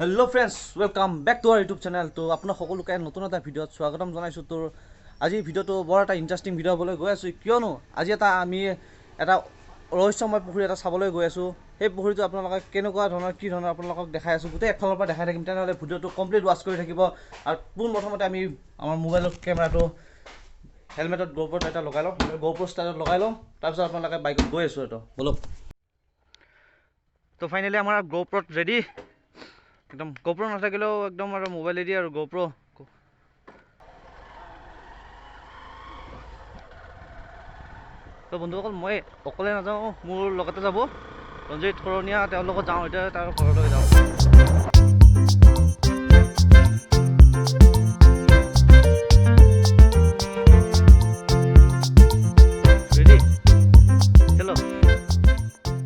Hello friends, welcome back to our YouTube channel. তো আপোনাক সকলোকে নতুন এটা ভিডিঅ'ত স্বাগতম জনাইছোঁ। তোৰ আজি ভিডিঅ'টো বৰ এটা ইণ্টাৰেষ্টিং ভিডিঅ' হ'বলৈ গৈ আছোঁ, কিয়নো আজি আমি এটা ৰহস্যময় পুখুৰী এটা চাবলৈ গৈ আছোঁ। সেই পুখুৰীটো আপোনালোকে কেনেকুৱা ধৰণৰ কি ধৰণৰ আপোনালোকক দেখাই আছোঁ, গোটেই একফালৰ পৰা দেখাই থাকিম। তেনেহ'লে ভিডিঅ'টো কমপ্লিট ৱাচ কৰি থাকিব। আৰু পোনপ্ৰথমতে আমি আমাৰ মোবাইলৰ কেমেৰাটো হেলমেটত GoPro এটা লগাই লওঁ, GoPro ষ্টাইলত লগাই লওঁ। তাৰপিছত আপোনালোকে বাইকত গৈ আছোঁ। এইটো বলক। তো ফাইনেলি আমাৰ GoPro ৰেডি। একদম GoPro নাথাকিলেও একদম আৰু মোবাইলেদি আৰু GoPro। তো বন্ধুসকল, মই অকলে নাযাওঁ, মোৰ লগতে যাব ৰঞ্জিত কৰণীয়া, তেওঁৰ লগত যাওঁ। এতিয়া তাৰ ঘৰলৈ যাওঁ। ৰেডি, চলো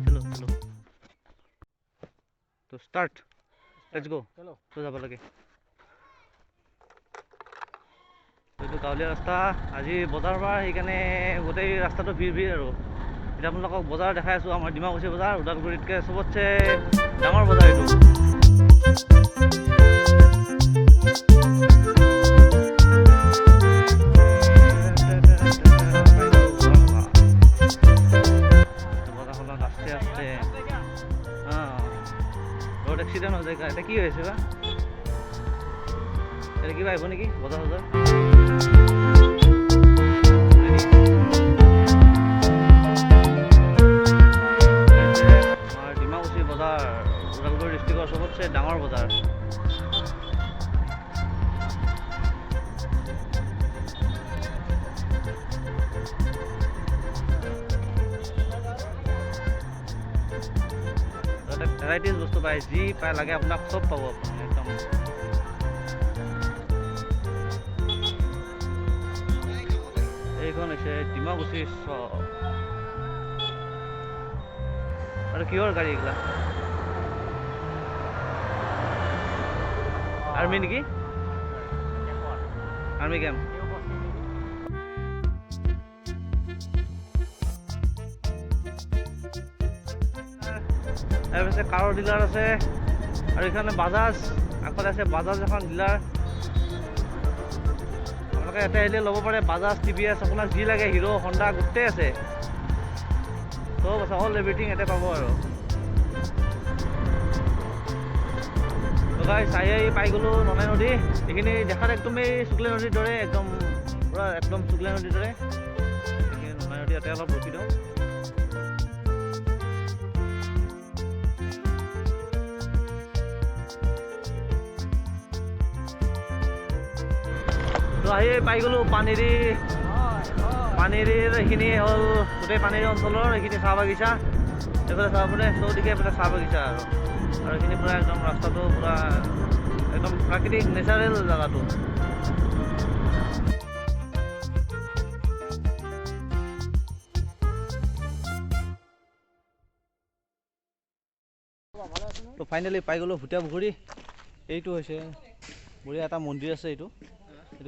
চলো চলো, তো ষ্টাৰ্ট, লেটছ গো। তো যাব লাগে। এইটো গাঁৱলীয়া ৰাস্তা, আজি বজাৰৰ পৰা, সেইকাৰণে গোটেই ৰাস্তাটো ভিৰ আৰু। এতিয়া আপোনালোকক বজাৰ দেখাই আছোঁ। আমাৰ ডিমাকুছী বজাৰ ওদালগুৰিতকৈ চবতছে ডাঙৰ বজাৰ এইটো। বজাৰখনত আস্তে আস্তে ৰ'ড এক্সিডেণ্ট হৈ যায়। এতিয়া কি হৈছে বা, এতিয়া কিবা আহিব নেকি বজাৰ চজাৰ? আমাৰ ডিমাকুছী বজাৰ ওদালগুৰি ডিষ্ট্ৰিক্টৰ চবতছে ডাঙৰ বজাৰ। ভেৰাইটিজ বস্তু পায়, যি পায় লাগে আপোনাক চব পাব আপুনি একদম। এইখন হৈছে ডিমাকুছী চক। আৰু কিহৰ গাড়ী এইগিলা? আৰ্মি নেকি? Army camp. তাৰপিছত কাৰৰ ডিলাৰ আছে, আৰু এইখানে বাজাজ, আগফালে আছে বাজাজ এখন ডিলাৰ। আপোনালোকে ইয়াতে আহিলে ল'ব পাৰে বাজাজ, TVS, আপোনাক যি লাগে, হিৰো, হণ্ডা গোটেই আছে, চব আছে, অল এভৰিথিং ইয়াতে পাব আৰু। চাই পাই গ'লোঁ ননাই নদী। এইখিনি দেখাত একদমেই শুক্লা নদীৰ দৰে, একদম পূৰা একদম শুক্লা নদীৰ দৰে। এইখিনি ননাই নদী, ইয়াতে অলপ ৰখি দিওঁ। তো আহি পাই গ'লোঁ পানেৰীৰ এইখিনি হ'ল গোটেই পানেৰী অঞ্চলৰ এইখিনি চাহ বাগিচা। এইফালে চাব পাৰে, চৌদিশে এইফালে চাহ বাগিচা আৰু এইখিনি পূৰা একদম ৰাস্তাটো পূৰা একদম প্ৰাকৃতিক নেচাৰেল জেগাটো। তো ফাইনেলি পাই গ'লোঁ ভুটীয়া পুখুৰী। এইটো হৈছে বঢ়িয়া এটা মন্দিৰ আছে, এইটো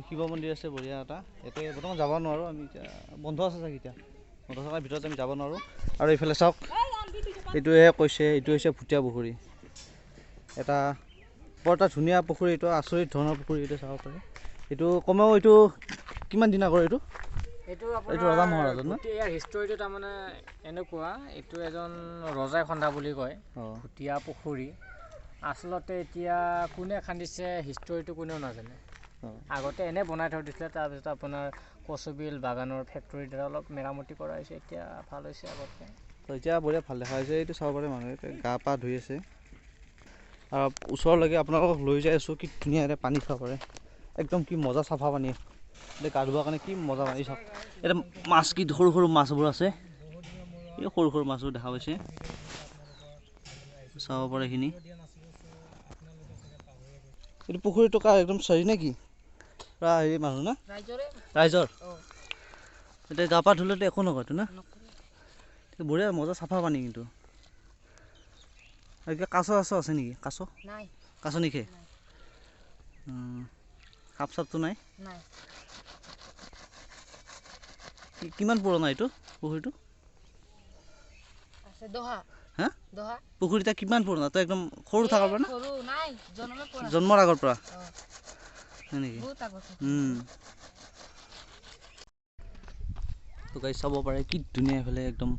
শিৱ মন্দিৰ আছে বঢ়িয়া এটা। ইয়াতে বৰ্তমান যাব নোৱাৰোঁ আমি, এতিয়া বন্ধ আছে চাগে। এতিয়া বন্ধ থকাৰ ভিতৰত আমি যাব নোৱাৰোঁ। আৰু এইফালে চাওক, এইটোহে কৈছে, এইটো হৈছে ভুটীয়া পুখুৰী। এটা বৰ এটা ধুনীয়া পুখুৰী, এইটো আচৰিত ধৰণৰ পুখুৰী। এইটো চাব পাৰে। এইটো কমেও এইটো কিমান দিন আগৰ? এইটো ৰজা মহাৰাজৰ ন? ইয়াৰ হিষ্টৰীটো তাৰমানে এনেকুৱা, এইটো এজন ৰজাই খন্দা বুলি কয় ভুটীয়া পুখুৰী। আচলতে এতিয়া কোনে খান্দিছে হিষ্টৰীটো কোনেও নাজানে। আগতে এনে বনাই থৈ দিছিলে, তাৰপিছত আপোনাৰ কচুবিল বাগানৰ ফেক্টৰীৰ দ্বাৰা অলপ মেৰামতি কৰা হৈছে, এতিয়া ভাল হৈছে আগতকৈ। তো এতিয়া বঢ়িয়া ভাল দেখা হৈছে। এইটো চাব পাৰে, মানুহে গা পা ধুই আছে। আৰু ওচৰলৈকে আপোনালোকক লৈ যাই আছোঁ, কি ধুনীয়া এটা পানী চাব পাৰে, একদম কি মজা চাফা পানী। এতিয়া গা ধোৱাৰ কাৰণে কি মজা পানী। চাওক এতিয়া মাছ, কি সৰু সৰু মাছবোৰ আছে, এই সৰু সৰু মাছবোৰ দেখা পাইছে, চাব পাৰে এইখিনি। এইটো পুখুৰীটো কাৰ? একদম চাৰি নে কি? প্ৰায় হেৰি মানুহ না, ৰাইজৰ। এতিয়া গা পা ধুলেতো একো নকয়তো না, বঢ়িয়া মজা চাফা পানী। কিন্তু কাছ আছে নেকি? কাছ নেকি? সাপ চাপটো নাই? কিমান পুৰণা এইটো পুখুৰীটো? হা পুখুৰীটা কিমান পুৰণা তই একদম সৰু থকাৰ পৰা না জন্মৰ আগৰ পৰা হয় নেকি তো গাইছ চাব পাৰে কি ধুনীয়া এইফালে একদম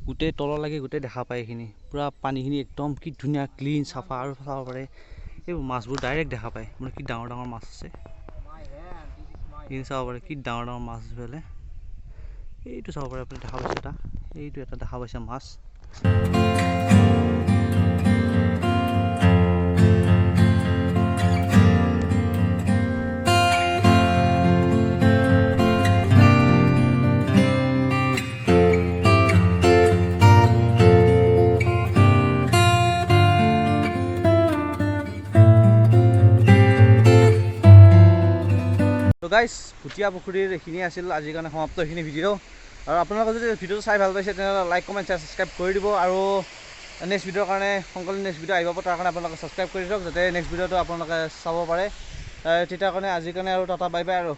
গোটেই তললৈকে গোটেই দেখা পায় এইখিনি পূৰা পানীখিনি একদম কি ধুনীয়া ক্লিন চাফা আৰু চাব পাৰে এইবোৰ মাছবোৰ ডাইৰেক্ট দেখা পায় মানে কি ডাঙৰ ডাঙৰ মাছ আছে এইখিনি চাব পাৰে কি ডাঙৰ ডাঙৰ মাছ এইফালে এইটো চাব পাৰে আপুনি দেখা পাইছে এটা এইটো এটা দেখা পাইছে মাছ তো গাইছ ভুটীয়া পুখুৰীৰ এইখিনি আছিল আজিৰ কাৰণে সমাপ্ত এইখিনি ভিডিঅ' আৰু আপোনালোকে যদি ভিডিঅ'টো চাই ভাল পাইছে তেনেহ'লে লাইক কমেণ্ট শ্বেয়াৰ ছাবস্ক্ৰাইব কৰি দিব আৰু নেক্সট ভিডিঅ'ৰ কাৰণে সোনকালে নেক্সট ভিডিঅ' আহিব তাৰ কাৰণে আপোনালোকে ছাবস্ক্ৰাইব কৰি দিয়ক যাতে নেক্সট ভিডিঅ'টো আপোনালোকে চাব পাৰে তেতিয়া কাৰণে আজিৰ কাৰণে আৰু টাটা বাই বাই আৰু